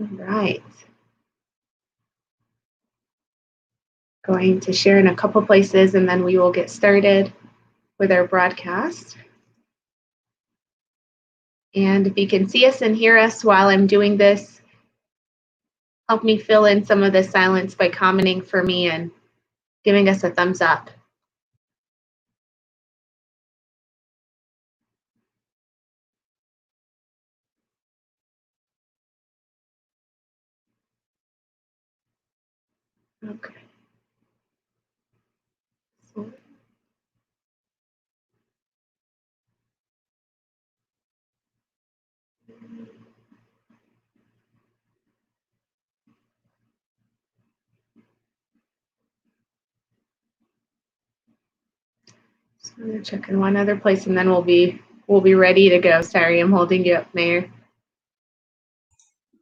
All right. Going to share in a couple places and then we will get started with our broadcast. And if you can see us and hear us while I'm doing this, help me fill in some of the silence by commenting for me and giving us a thumbs up. Okay. So I'm gonna check in one other place and then we'll be ready to go. Sorry, I'm holding you up, Mayor.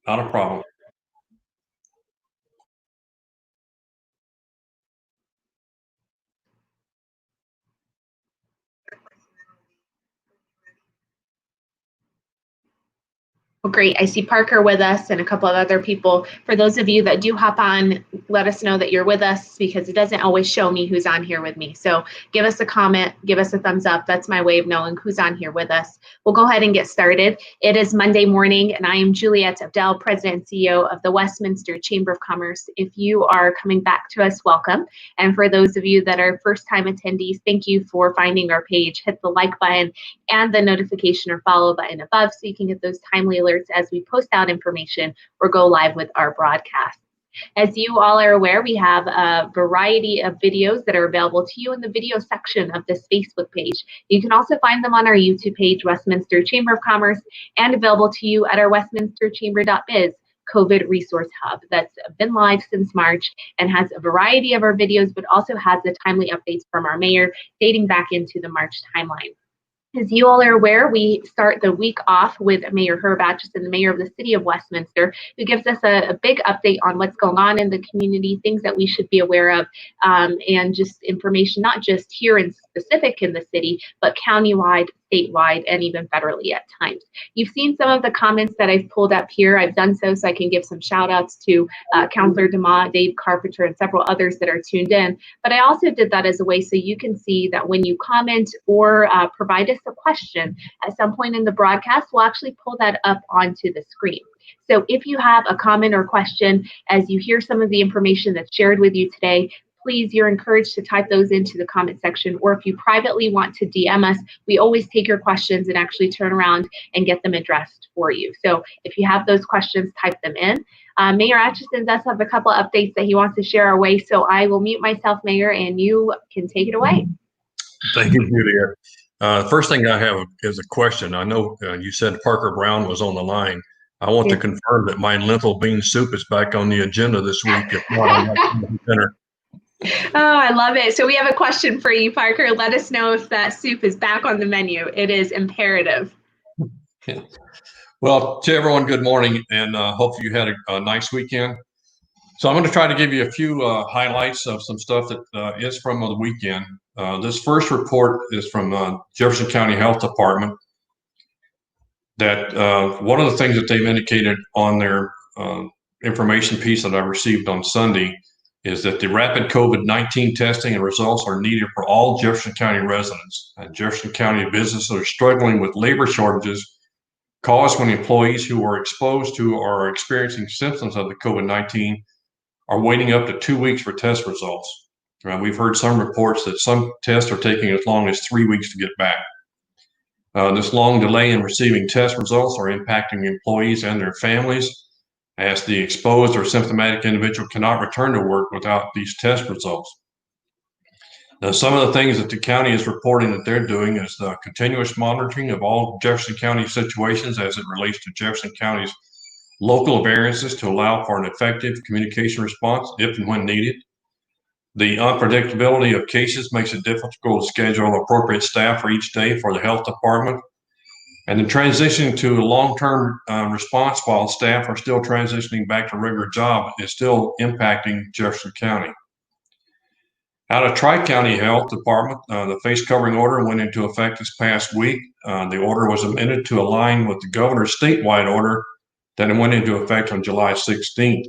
Not a problem. Well, great. I see Parker with us and a couple of other people. For those of you that do hop on, let us know that you're with us because it doesn't always show me who's on here with me. So give us a comment, give us a thumbs up. That's my way of knowing who's on here with us. We'll go ahead and get started. It is Monday morning and I am Juliette Abdel, President and CEO of the Westminster Chamber of Commerce. If you are coming back to us, welcome. And for those of you that are first-time attendees, thank you for finding our page. Hit the like button and the notification or follow button above so you can get those timely alerts as we post out information or go live with our broadcast. As you all are aware, we have a variety of videos that are available to you in the video section of this Facebook page. You can also find them on our YouTube page, Westminster Chamber of Commerce, and available to you at our westminsterchamber.biz COVID resource hub that's been live since March and has a variety of our videos, but also has the timely updates from our mayor dating back into the March timeline. As you all are aware, we start the week off with Mayor Herb Atchison, the mayor of the city of Westminster, who gives us a big update on what's going on in the community, things that we should be aware of, and just information, not just here in specific in the city, but countywide, statewide, and even federally at times. You've seen some of the comments that I've pulled up here. I've done so I can give some shout outs to Councillor DeMott, Dave Carpenter, and several others that are tuned in. But I also did that as a way so you can see that when you comment or provide us a question at some point in the broadcast, we'll actually pull that up onto the screen. So if you have a comment or question as you hear some of the information that's shared with you today, please, you're encouraged to type those into the comment section, or if you privately want to DM us, we always take your questions and actually turn around and get them addressed for you. So if you have those questions, type them in. Mayor Atchison does have a couple of updates that he wants to share our way, so I will mute myself, Mayor, and you can take it away. Thank you, Julia. First thing I have is a question. I know you said Parker Brown was on the line. I want to confirm that my lentil bean soup is back on the agenda this week. If not, I'm not dinner. Oh, I love it. So we have a question for you, Parker. Let us know if that soup is back on the menu. It is imperative. Well, to everyone, good morning, and hopefully you had a nice weekend. So I'm going to try to give you a few highlights of some stuff that is from the weekend. This first report is from Jefferson County Health Department. That one of the things that they've indicated on their information piece that I received on Sunday is that the rapid COVID-19 testing and results are needed for all Jefferson County residents. And Jefferson County businesses are struggling with labor shortages caused when employees who are exposed to or are experiencing symptoms of the COVID-19 are waiting up to 2 weeks for test results. We've heard some reports that some tests are taking as long as 3 weeks to get back. This long delay in receiving test results are impacting employees and their families, as the exposed or symptomatic individual cannot return to work without these test results. Now, some of the things that the county is reporting that they're doing is the continuous monitoring of all Jefferson County situations as it relates to Jefferson County's local variances to allow for an effective communication response if and when needed. The unpredictability of cases makes it difficult to schedule appropriate staff for each day for the health department. And the transition to a long-term response while staff are still transitioning back to regular job is still impacting Jefferson County. Out of Tri-County Health Department, the face covering order went into effect this past week. The order was amended to align with the governor's statewide order that went into effect on July 16th.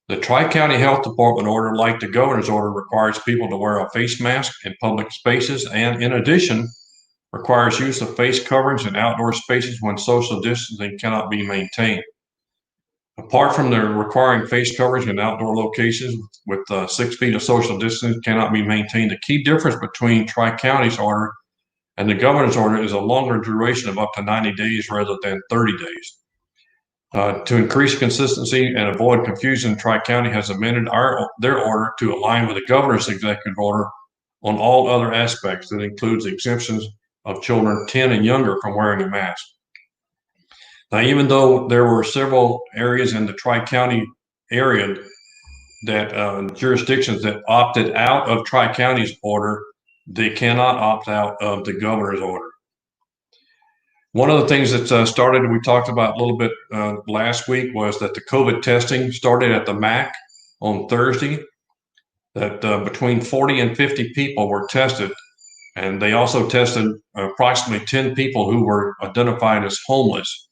The Tri-County Health Department order, like the governor's order, requires people to wear a face mask in public spaces, and in addition, requires use of face coverings in outdoor spaces when social distancing cannot be maintained. Apart from the requiring face coverings in outdoor locations with 6 feet of social distance cannot be maintained, the key difference between Tri-County's order and the governor's order is a longer duration of up to 90 days rather than 30 days. To increase consistency and avoid confusion, Tri-County has amended their order to align with the governor's executive order on all other aspects. That includes exemptions of children 10 and younger from wearing a mask. Now, even though there were several areas in the Tri-County area that jurisdictions that opted out of Tri-County's order, they cannot opt out of the governor's order. One of the things that started, we talked about a little bit last week, was that the COVID testing started at the MAC on Thursday, that between 40 and 50 people were tested. And they also tested approximately 10 people who were identified as homeless.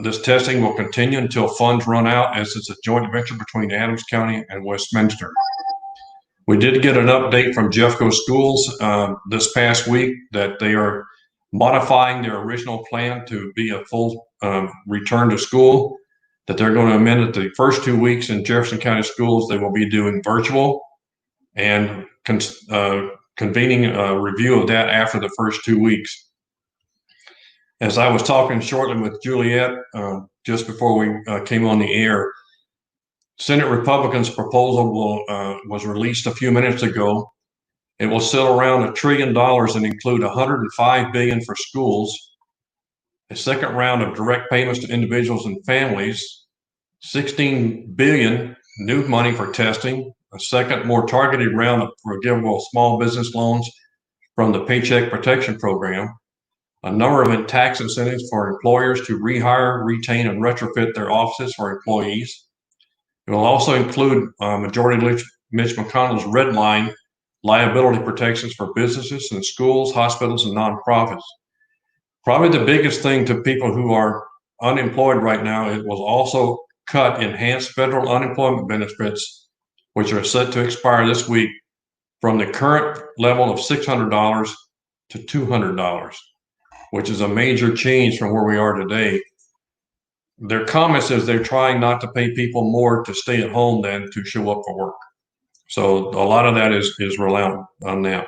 This testing will continue until funds run out, as it's a joint venture between Adams County and Westminster. We did get an update from Jeffco Schools this past week that they are modifying their original plan to be a full return to school, that they're going to amend it the first 2 weeks in Jefferson County schools. They will be doing virtual and convening a review of that after the first 2 weeks. As I was talking shortly with Juliet just before we came on the air, Senate Republicans' proposal was released a few minutes ago. It will settle around $1 trillion and include $105 billion for schools, a second round of direct payments to individuals and families, $16 billion new money for testing, a second, more targeted round of forgivable small business loans from the Paycheck Protection Program, a number of tax incentives for employers to rehire, retain, and retrofit their offices for employees. It will also include Majority Leader Mitch McConnell's red line liability protections for businesses and schools, hospitals, and nonprofits. Probably the biggest thing to people who are unemployed right now, it will also cut enhanced federal unemployment benefits, which are set to expire this week, from the current level of $600 to $200, which is a major change from where we are today. Their comment says they're trying not to pay people more to stay at home than to show up for work. So a lot of that is reliant on that.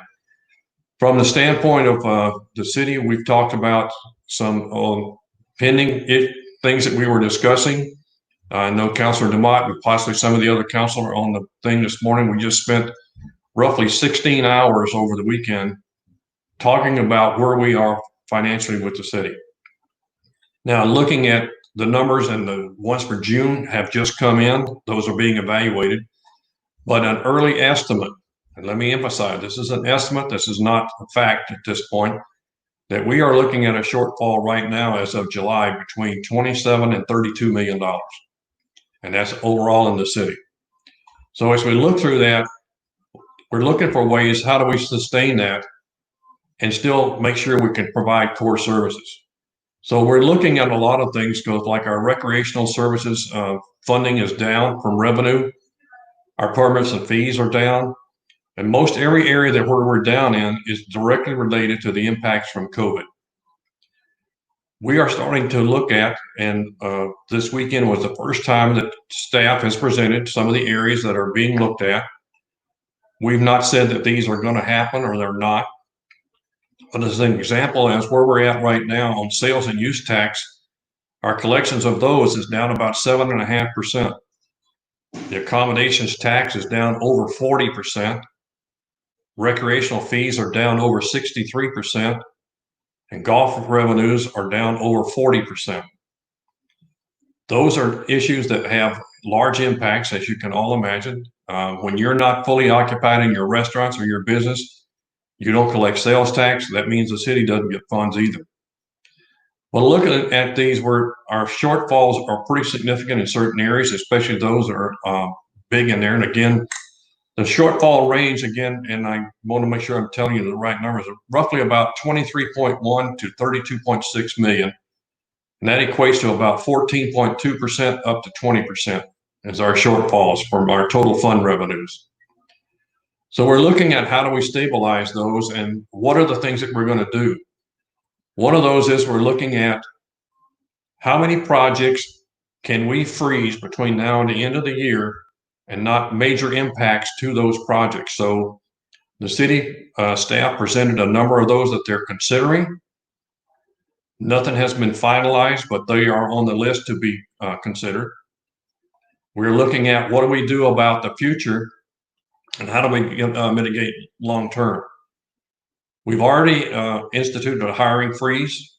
From the standpoint of the city, we've talked about some pending things that we were discussing. I know Councilor DeMott and possibly some of the other councilors on the thing this morning. We just spent roughly 16 hours over the weekend talking about where we are financially with the city. Now, looking at the numbers, and the ones for June have just come in. Those are being evaluated. But an early estimate, and let me emphasize, this is an estimate, this is not a fact at this point, that we are looking at a shortfall right now as of July between $27 and $32 million. And that's overall in the city. So as we look through that, we're looking for ways, how do we sustain that and still make sure we can provide core services? So we're looking at a lot of things, because like our recreational services funding is down from revenue. Our permits and fees are down. And most every area that we're down in is directly related to the impacts from COVID. We are starting to look at, and this weekend was the first time that staff has presented some of the areas that are being looked at. We've not said that these are going to happen or they're not. But as an example, as where we're at right now on sales and use tax, our collections of those is down about 7.5%. The accommodations tax is down over 40%. Recreational fees are down over 63%. And golf revenues are down over 40%. Those are issues that have large impacts, as you can all imagine. When you're not fully occupied in your restaurants or your business, you don't collect sales tax. That means the city doesn't get funds either. Well, looking at these, where our shortfalls are pretty significant in certain areas, especially those that are big in there. And again, the shortfall range, again, and I want to make sure I'm telling you the right numbers, are roughly about 23.1 to 32.6 million. And that equates to about 14.2% up to 20% as our shortfalls from our total fund revenues. So we're looking at how do we stabilize those and what are the things that we're going to do. One of those is we're looking at how many projects can we freeze between now and the end of the year and not major impacts to those projects. So the city staff presented a number of those that they're considering. Nothing has been finalized, but they are on the list to be considered. We're looking at what do we do about the future and how do we mitigate long term. We've already instituted a hiring freeze.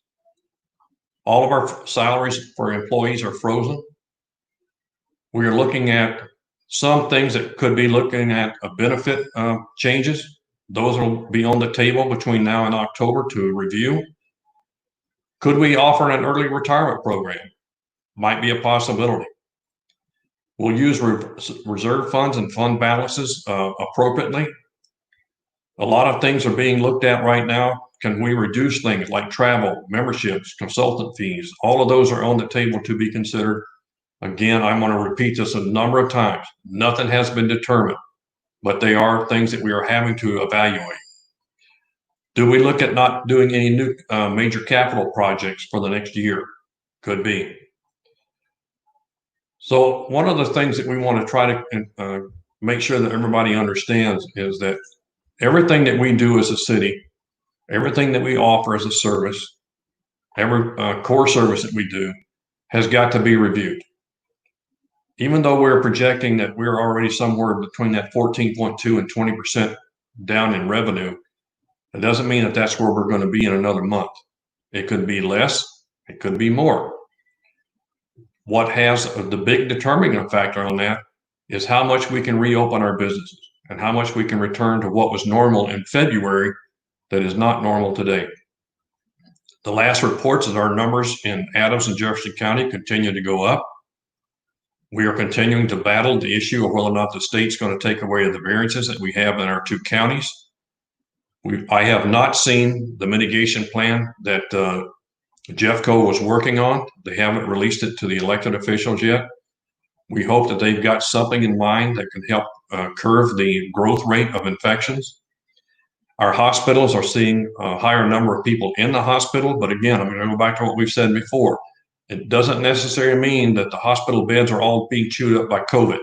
All of our salaries for employees are frozen. We are looking at some things that could be looking at a benefit changes. Those will be on the table between now and October to review. Could we offer an early retirement program? Might be a possibility. We'll use reserve funds and fund balances appropriately. A lot of things are being looked at right now. Can we reduce things like travel, memberships, consultant fees? All of those are on the table to be considered. Again, I'm going to repeat this a number of times. Nothing has been determined, but they are things that we are having to evaluate. Do we look at not doing any new major capital projects for the next year? Could be. So one of the things that we want to try to make sure that everybody understands is that everything that we do as a city, everything that we offer as a service, every core service that we do has got to be reviewed. Even though we're projecting that we're already somewhere between that 14.2 and 20% down in revenue, it doesn't mean that that's where we're going to be in another month. It could be less, it could be more. What has the big determining factor on that is how much we can reopen our businesses and how much we can return to what was normal in February that is not normal today. The last reports is our numbers in Adams and Jefferson County continue to go up. We are continuing to battle the issue of whether or not the state's going to take away the variances that we have in our two counties. I have not seen the mitigation plan that Jeffco was working on. They haven't released it to the elected officials yet. We hope that they've got something in mind that can help curb the growth rate of infections. Our hospitals are seeing a higher number of people in the hospital, but again, I'm going to go back to what we've said before. It doesn't necessarily mean that the hospital beds are all being chewed up by COVID.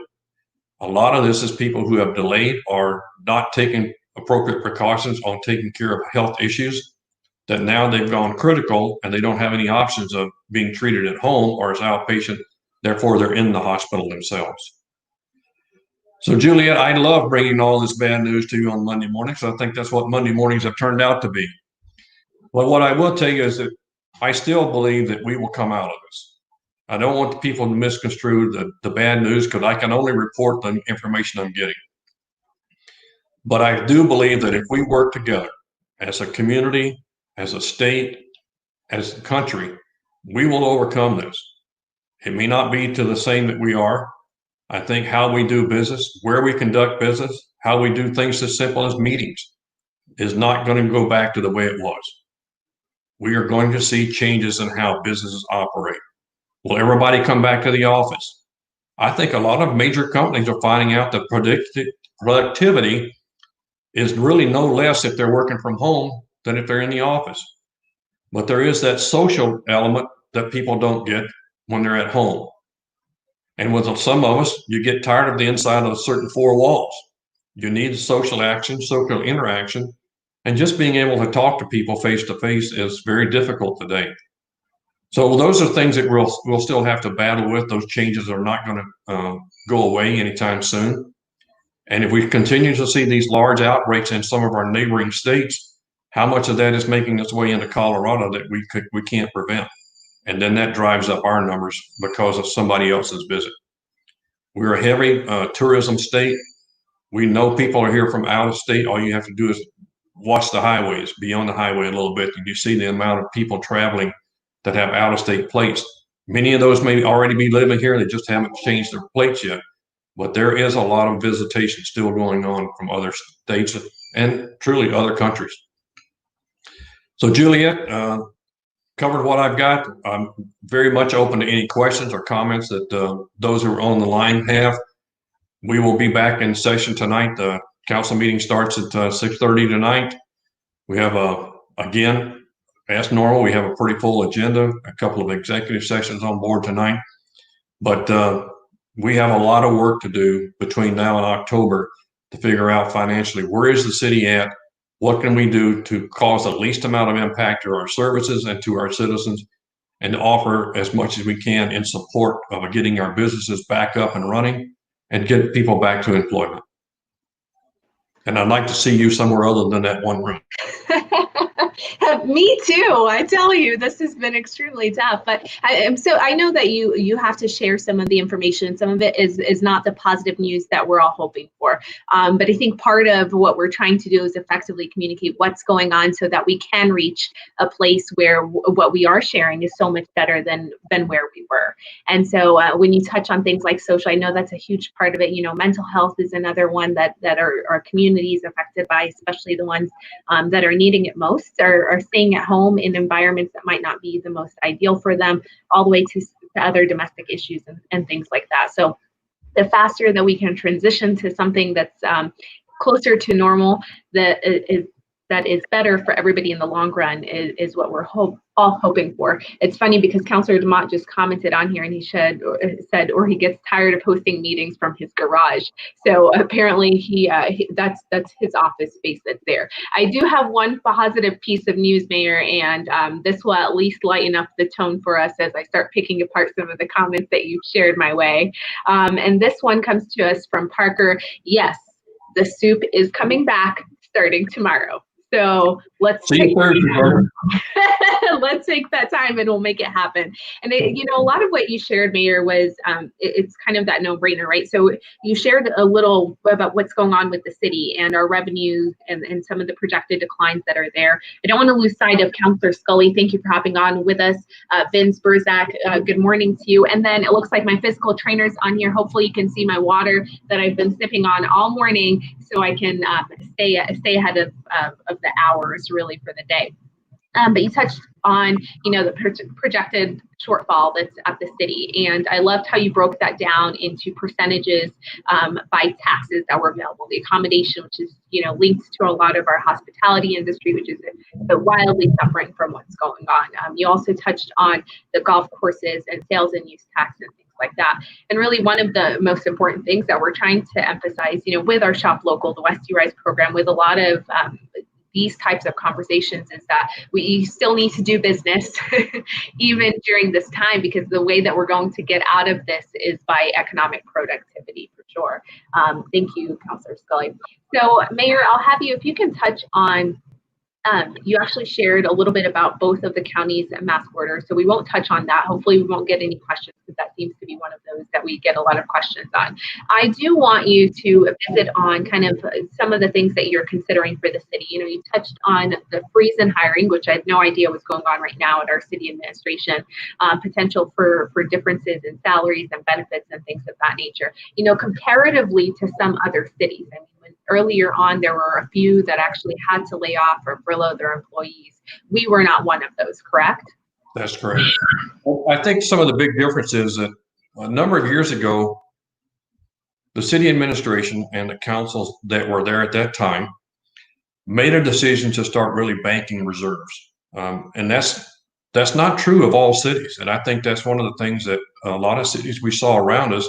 A lot of this is people who have delayed or not taken appropriate precautions on taking care of health issues that now they've gone critical and they don't have any options of being treated at home or as outpatient. Therefore, they're in the hospital themselves. So, Juliet, I love bringing all this bad news to you on Monday mornings. I think that's what Monday mornings have turned out to be. But what I will tell you is that I still believe that we will come out of this. I don't want people to misconstrue the bad news because I can only report the information I'm getting. But I do believe that if we work together as a community, as a state, as a country, we will overcome this. It may not be to the same that we are. I think how we do business, where we conduct business, how we do things as simple as meetings is not going to go back to the way it was. We are going to see changes in how businesses operate. Will everybody come back to the office? I think a lot of major companies are finding out that productivity is really no less if they're working from home than if they're in the office. But there is that social element that people don't get when they're at home. And with some of us, you get tired of the inside of certain four walls. You need social action, social interaction, and just being able to talk to people face to face is very difficult today. So those are things that we'll still have to battle with. Those changes are not going to go away anytime soon. And if we continue to see these large outbreaks in some of our neighboring states, how much of that is making its way into Colorado that we can't prevent? And then that drives up our numbers because of somebody else's visit. We're a heavy tourism state. We know people are here from out of state. All you have to do is watch the highways, be on the highway a little bit, and you see the amount of people traveling that have out of state plates. Many of those may already be living here. They just haven't changed their plates yet. But there is a lot of visitation still going on from other states and truly other countries. So, Juliet, covered what I've got. I'm very much open to any questions or comments that those who are on the line have. We will be back in session tonight. The council meeting starts at 6:30 tonight. We have again, as normal, we have a pretty full agenda, a couple of executive sessions on board tonight. But we have a lot of work to do between now and October to figure out financially, where is the city at? What can we do to cause the least amount of impact to our services and to our citizens, and to offer as much as we can in support of getting our businesses back up and running and get people back to employment. And I'd like to see you somewhere other than that one room. Me too. I tell you, this has been extremely tough. But I know that you have to share some of the information. Some of it is not the positive news that we're all hoping for. But I think part of what we're trying to do is effectively communicate what's going on so that we can reach a place where what we are sharing is so much better than where we were. And so when you touch on things like social, I know that's a huge part of it. You know, mental health is another one that our communities affected by, especially the ones that are needing it most, are staying at home in environments that might not be the most ideal for them, all the way to other domestic issues and things like that. So the faster that we can transition to something that's closer to normal, that is better for everybody in the long run, is what we're all hoping for. It's funny because Councillor DeMott just commented on here, and he said, or he gets tired of hosting meetings from his garage. So apparently that's his office space that's there. I do have one positive piece of news, Mayor, and this will at least lighten up the tone for us as I start picking apart some of the comments that you've shared my way. And this one comes to us from Parker. Yes, the soup is coming back starting tomorrow. So let's take that time and we'll make it happen. And a lot of what you shared, Mayor, was it's kind of that no-brainer, right? So you shared a little about what's going on with the city and our revenues and some of the projected declines that are there. I don't want to lose sight of Councillor Scully. Thank you for hopping on with us. Vince Burzak, good morning to you. And then it looks like my physical trainer's on here. Hopefully you can see my water that I've been sipping on all morning, so I can stay ahead of the hours really for the day. But you touched on, the projected shortfall that's at the city. And I loved how you broke that down into percentages by taxes that were available. The accommodation, which is, linked to a lot of our hospitality industry, which is wildly suffering from what's going on. You also touched on the golf courses and sales and use tax and things like that. And really one of the most important things that we're trying to emphasize, with our Shop Local, the West You Rise program, with a lot of these types of conversations, is that we still need to do business even during this time, because the way that we're going to get out of this is by economic productivity for sure. Thank you, Councillor Scully. So Mayor, I'll have you, if you can touch on, you actually shared a little bit about both of the counties' mask orders, so we won't touch on that. Hopefully we won't get any questions, because that seems to be one of those that we get a lot of questions on. I do want you to visit on kind of some of the things that you're considering for the city. You touched on the freeze in hiring, which I have no idea what's going on right now at our city administration, potential for differences in salaries and benefits and things of that nature. Comparatively to some other cities, earlier on, there were a few that actually had to lay off or furlough their employees. We were not one of those, correct? That's correct. I think some of the big difference is that a number of years ago, the city administration and the councils that were there at that time made a decision to start really banking reserves. And that's not true of all cities. And I think that's one of the things that a lot of cities we saw around us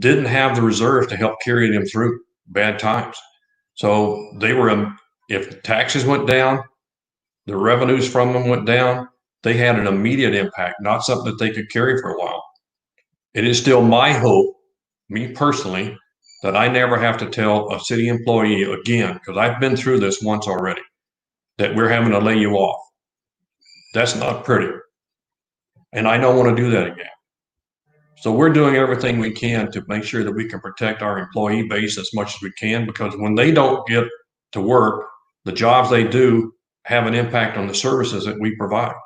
didn't have the reserve to help carry them through bad times. So they were, if the taxes went down, the revenues from them went down, they had an immediate impact, not something that they could carry for a while. It is still my hope, me personally, that I never have to tell a city employee again, because I've been through this once already, that we're having to lay you off. That's not pretty. And I don't want to do that again. So we're doing everything we can to make sure that we can protect our employee base as much as we can, because when they don't get to work, the jobs they do have an impact on the services that we provide.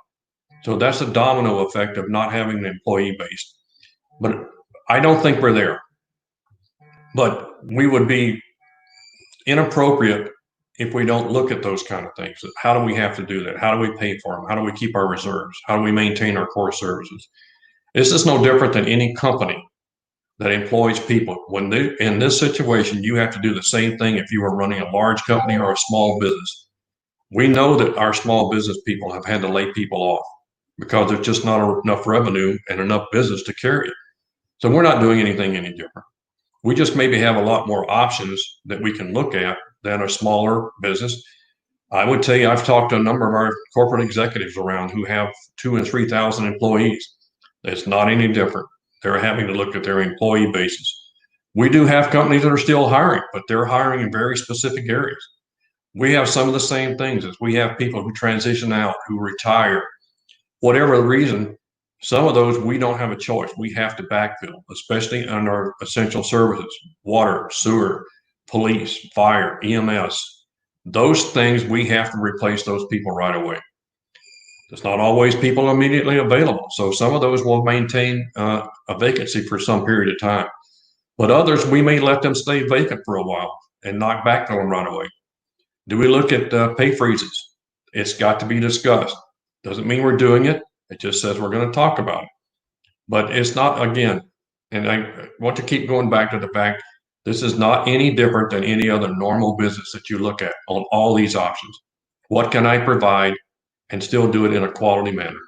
So that's a domino effect of not having an employee base. But I don't think we're there. But we would be inappropriate if we don't look at those kind of things. How do we have to do that? How do we pay for them? How do we keep our reserves? How do we maintain our core services? This is no different than any company that employs people. When they in this situation, you have to do the same thing if you are running a large company or a small business. We know that our small business people have had to lay people off because there's just not enough revenue and enough business to carry it. So we're not doing anything any different. We just maybe have a lot more options that we can look at than a smaller business. I would tell you, I've talked to a number of our corporate executives around who have 2,000 and 3,000 employees. It's not any different. They're having to look at their employee basis. We do have companies that are still hiring, but they're hiring in very specific areas. We have some of the same things as we have people who transition out, who retire, whatever the reason. Some of those we don't have a choice. We have to backfill, especially on our essential services, water, sewer, police, fire, EMS. Those things we have to replace those people right away. It's not always people immediately available. So some of those will maintain a vacancy for some period of time. But others, we may let them stay vacant for a while and not backfill them right away. Do we look at pay freezes? It's got to be discussed. Doesn't mean we're doing it. It just says we're going to talk about it. But it's not, again, and I want to keep going back to the fact this is not any different than any other normal business that you look at on all these options. What can I provide and still do it in a quality manner?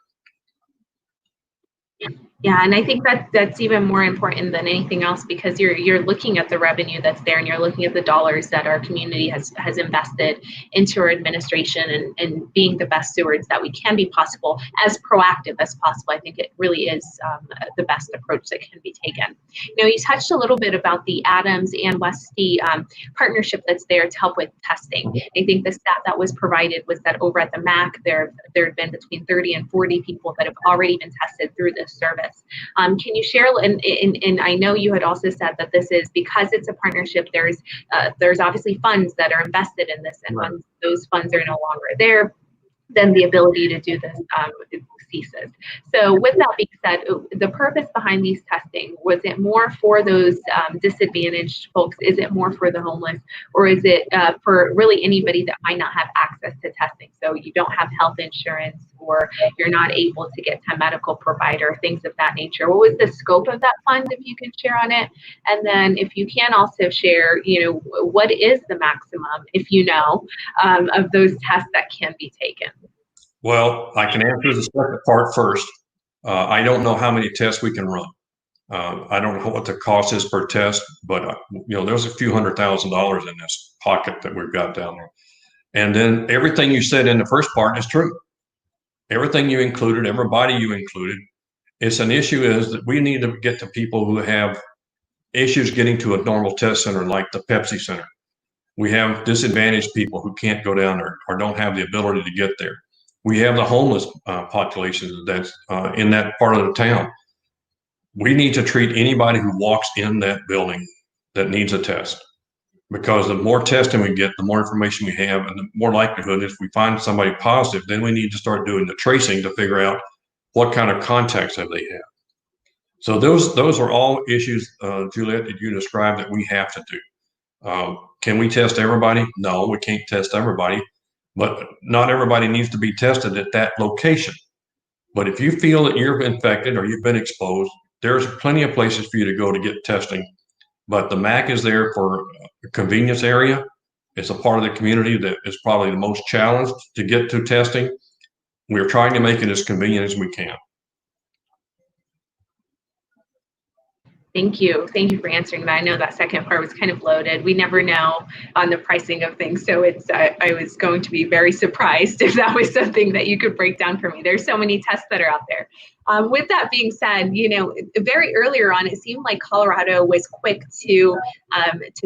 Yeah, and I think that that's even more important than anything else because you're looking at the revenue that's there and you're looking at the dollars that our community has invested into our administration and being the best stewards that we can be possible, as proactive as possible. I think it really is the best approach that can be taken. You know, you touched a little bit about the Adams and Westy partnership that's there to help with testing. I think the stat that was provided was that over at the MAC, there have been between 30 and 40 people that have already been tested through this service. Can you share, and I know you had also said that this is because it's a partnership, there's obviously funds that are invested in this, and once those funds are no longer there, then the ability to do this ceases. So with that being said, the purpose behind these testing, was it more for those disadvantaged folks? Is it more for the homeless? Or is it for really anybody that might not have access to testing? So you don't have health insurance or you're not able to get to a medical provider, things of that nature. What was the scope of that fund, if you can share on it? And then if you can also share, you know, what is the maximum, if you know, of those tests that can be taken? Well, I can answer the second part first. I don't know how many tests we can run. I don't know what the cost is per test, but you know, there's a few $100,000 in this pocket that we've got down there. And then everything you said in the first part is true. Everything you included, everybody you included. It's an issue is that we need to get to people who have issues getting to a normal test center like the Pepsi Center. We have disadvantaged people who can't go down there or don't have the ability to get there. We have the homeless population that's in that part of the town. We need to treat anybody who walks in that building that needs a test, because the more testing we get, the more information we have, and the more likelihood if we find somebody positive, then we need to start doing the tracing to figure out what kind of contacts have they had. So those are all issues, Juliet, that you described that we have to do. Can we test everybody? No, we can't test everybody, but not everybody needs to be tested at that location. But if you feel that you're infected or you've been exposed, there's plenty of places for you to go to get testing. But the MAC is there for a convenience area. It's a part of the community that is probably the most challenged to get to testing. We're trying to make it as convenient as we can. Thank you. Thank you for answering that. I know that second part was kind of loaded. We never know on the pricing of things. So it's I was going to be very surprised if that was something that you could break down for me. There's so many tests that are out there. With that being said, you know, very earlier on, it seemed like Colorado was quick to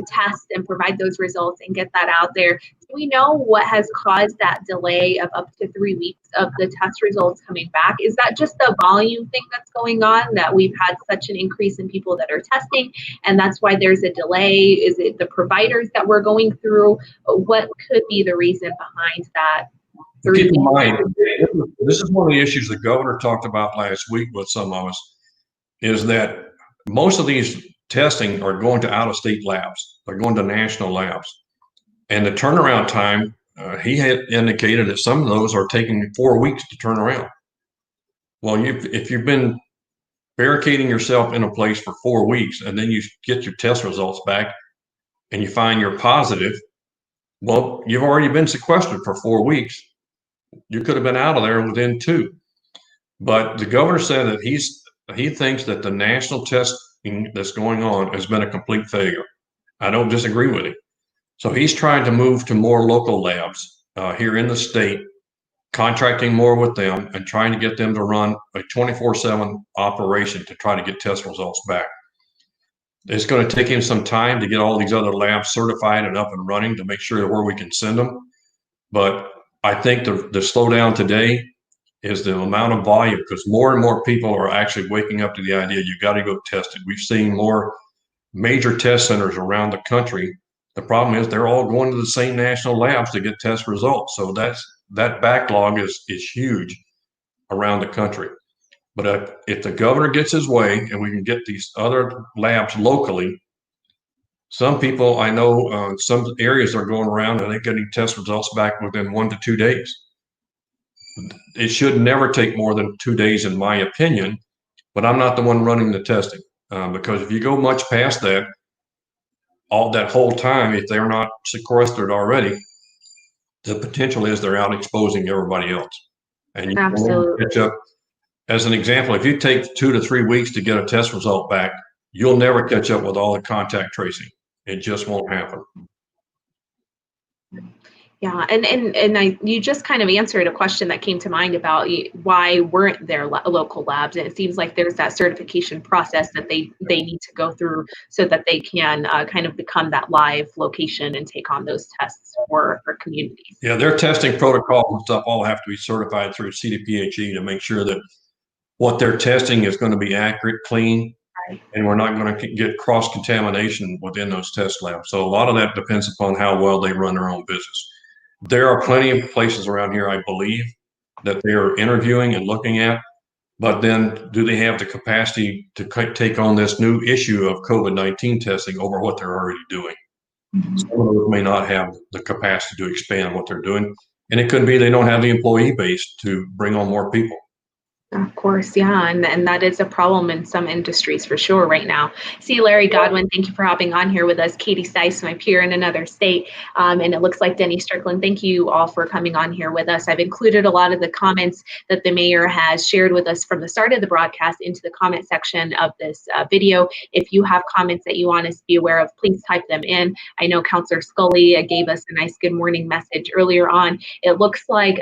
test and provide those results and get that out there. Do we know what has caused that delay of up to 3 weeks of the test results coming back? Is that just the volume thing that's going on, that we've had such an increase in people that are testing, and that's why there's a delay? Is it the providers that we're going through? What could be the reason behind that? Keep in mind, this is one of the issues the governor talked about last week with some of us, is that most of these testing are going to out-of-state labs. They're going to national labs. And the turnaround time, he had indicated that some of those are taking 4 weeks to turn around. Well, if you've been barricading yourself in a place for 4 weeks and then you get your test results back and you find you're positive, well, you've already been sequestered for 4 weeks. You could have been out of there within 2. But the governor said that he thinks that the national testing that's going on has been a complete failure. I don't disagree with him. So he's trying to move to more local labs here in the state, contracting more with them and trying to get them to run a 24/7 operation to try to get test results back. It's going to take him some time to get all these other labs certified and up and running to make sure where we can send them. But I think the slowdown today is the amount of volume, because more and more people are actually waking up to the idea you got to go test it. We've seen more major test centers around the country. The problem is they're all going to the same national labs to get test results. So that backlog is huge around the country. But if the governor gets his way and we can get these other labs locally, some people I know, some areas are going around and they're getting test results back within 1 to 2 days. It should never take more than 2 days, in my opinion, but I'm not the one running the testing, because if you go much past that, all that whole time, if they're not sequestered already, the potential is they're out exposing everybody else. And you Absolutely. catch up. As an example, if you take 2 to 3 weeks to get a test result back, you'll never catch up with all the contact tracing. It just won't happen. Yeah, and you just kind of answered a question that came to mind about why weren't there local labs, and it seems like there's that certification process that they need to go through so that they can kind of become that live location and take on those tests for communities. Yeah, their testing protocols and stuff all have to be certified through CDPHE to make sure that what they're testing is going to be accurate, clean, Right. and we're not going to get cross-contamination within those test labs. So a lot of that depends upon how well they run their own business. There are plenty of places around here, I believe, that they are interviewing and looking at, but then do they have the capacity to take on this new issue of COVID-19 testing over what they're already doing? Some of those may not have the capacity to expand what they're doing, and it could be they don't have the employee base to bring on more people. Of course, yeah, and that is a problem in some industries for sure right now. See, Larry Godwin, thank you for hopping on here with us. Katie Stice, my peer in another state, and it looks like Denny Strickland. Thank you all for coming on here with us. I've included a lot of the comments that the mayor has shared with us from the start of the broadcast into the comment section of this video. If you have comments that you want us to be aware of, please type them in. I know Councilor Scully gave us a nice good morning message earlier on. It looks like,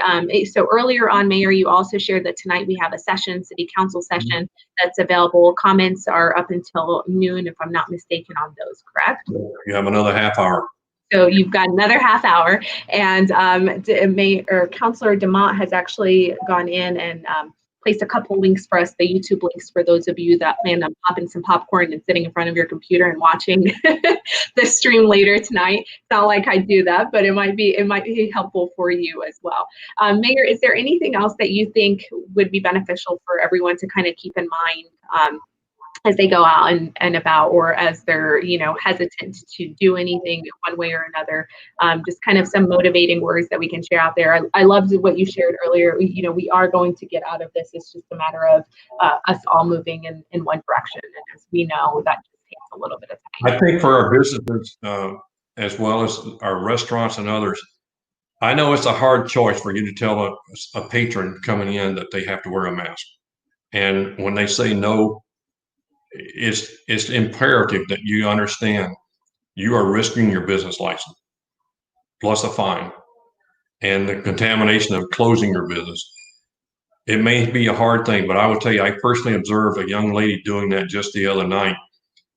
so earlier on, Mayor, you also shared that tonight we have a city council session that's available. Comments are up until noon, if I'm not mistaken, on those, correct? You have another half hour. So you've got another half hour, and Councilor DeMont has actually gone in and placed a couple links for us, the YouTube links for those of you that plan on popping some popcorn and sitting in front of your computer and watching the stream later tonight. It's not like I do that, but it might be helpful for you as well. Mayor, is there anything else that you think would be beneficial for everyone to kind of keep in mind as they go out and about, or as they're, hesitant to do anything one way or another? Just kind of some motivating words that we can share out there. I loved what you shared earlier. We are going to get out of this. It's just a matter of us all moving in one direction. And as we know, that just takes a little bit of time. I think for our businesses, as well as our restaurants and others, I know it's a hard choice for you to tell a patron coming in that they have to wear a mask. And when they say no, it's imperative that you understand you are risking your business license plus a fine and the contamination of closing your business. It may be a hard thing, but I will tell you, I personally observed a young lady doing that just the other night,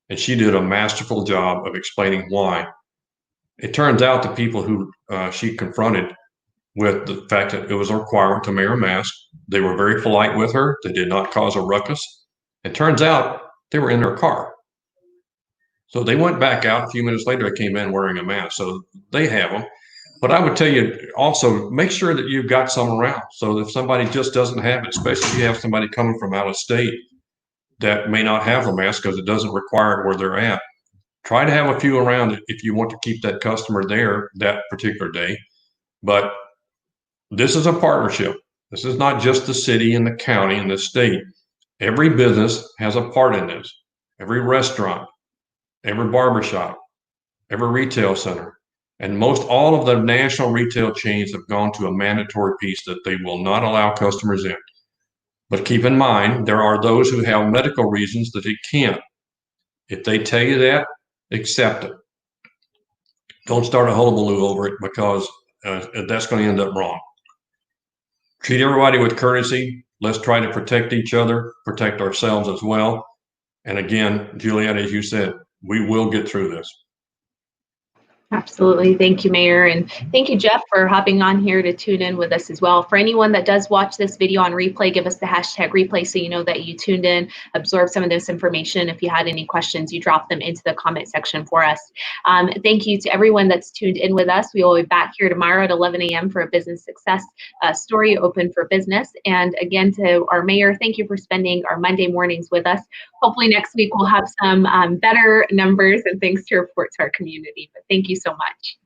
and she did a masterful job of explaining why. It turns out the people who she confronted with the fact that it was a requirement to wear a mask, they were very polite with her. They did not cause a ruckus. It turns out they were in their car. So they went back out. A few minutes later, I came in wearing a mask. So they have them. But I would tell you also, make sure that you've got some around. So if somebody just doesn't have it, especially if you have somebody coming from out of state that may not have a mask because it doesn't require it where they're at, Try to have a few around if you want to keep that customer there that particular day. But this is a partnership. This is not just the city and the county and the state. Every business has a part in this. Every restaurant, every barbershop, every retail center, and most all of the national retail chains have gone to a mandatory piece that they will not allow customers in. But keep in mind, there are those who have medical reasons that they can't. If they tell you that, accept it. Don't start a hullabaloo over it, because that's going to end up wrong. Treat everybody with courtesy. Let's try to protect each other, protect ourselves as well. And again, Juliet, as you said, we will get through this. Absolutely. Thank you, Mayor. And thank you, Jeff, for hopping on here to tune in with us as well. For anyone that does watch this video on replay, give us the hashtag replay so you know that you tuned in, absorb some of this information. If you had any questions, you drop them into the comment section for us. Thank you to everyone that's tuned in with us. We will be back here tomorrow at 11 a.m. for a business success story open for business. And again, to our Mayor, thank you for spending our Monday mornings with us. Hopefully next week we'll have some better numbers and things to report to our community. But thank you so much.